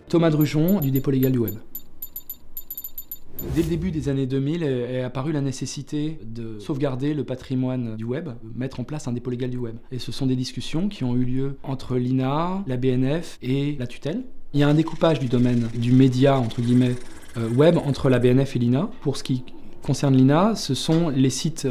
Thomas Drujon, du dépôt légal du web. Dès le début des années 2000 est apparue la nécessité de sauvegarder le patrimoine du web, mettre en place un dépôt légal du web. Et ce sont des discussions qui ont eu lieu entre l'INA, la BNF et la tutelle. Il y a un découpage du domaine du média, entre guillemets, web entre la BNF et l'INA. Pour ce qui concerne l'INA, ce sont les sites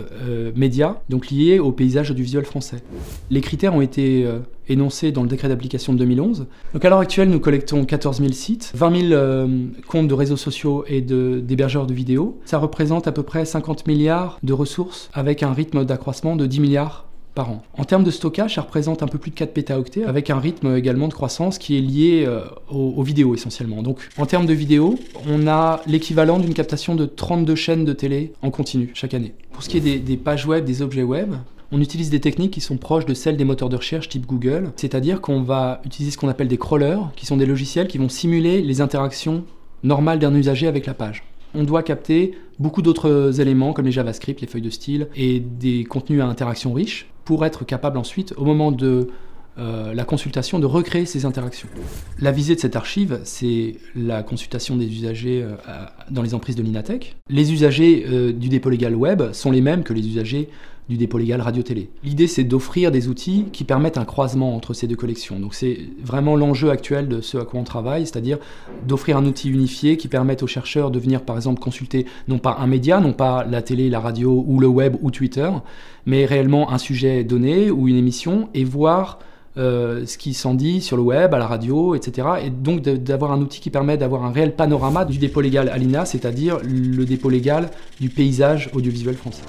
médias, donc liés au paysage audiovisuel français. Les critères ont été énoncés dans le décret d'application de 2011. Donc à l'heure actuelle, nous collectons 14 000 sites, 20 000 comptes de réseaux sociaux et d'hébergeurs de vidéos. Ça représente à peu près 50 milliards de ressources avec un rythme d'accroissement de 10 milliards par an. En termes de stockage, ça représente un peu plus de 4 pétaoctets avec un rythme également de croissance qui est lié aux vidéos essentiellement. Donc en termes de vidéos, on a l'équivalent d'une captation de 32 chaînes de télé en continu chaque année. Pour ce qui est des pages web, des objets web, on utilise des techniques qui sont proches de celles des moteurs de recherche type Google, c'est-à-dire qu'on va utiliser ce qu'on appelle des crawlers, qui sont des logiciels qui vont simuler les interactions normales d'un usager avec la page. On doit capter beaucoup d'autres éléments comme les JavaScript, les feuilles de style et des contenus à interaction riche pour être capable ensuite, au moment de la consultation, de recréer ces interactions. La visée de cette archive, c'est la consultation des usagers dans les emprises de l'Inatech. Les usagers du dépôt légal web sont les mêmes que les usagers du dépôt légal radio-télé. L'idée, c'est d'offrir des outils qui permettent un croisement entre ces deux collections. Donc c'est vraiment l'enjeu actuel de ce à quoi on travaille, c'est-à-dire d'offrir un outil unifié qui permette aux chercheurs de venir, par exemple, consulter non pas un média, non pas la télé, la radio ou le web ou Twitter, mais réellement un sujet donné ou une émission et voir ce qui s'en dit sur le web, à la radio, etc. Et donc d'avoir un outil qui permet d'avoir un réel panorama du dépôt légal à l'INA, c'est-à-dire le dépôt légal du paysage audiovisuel français.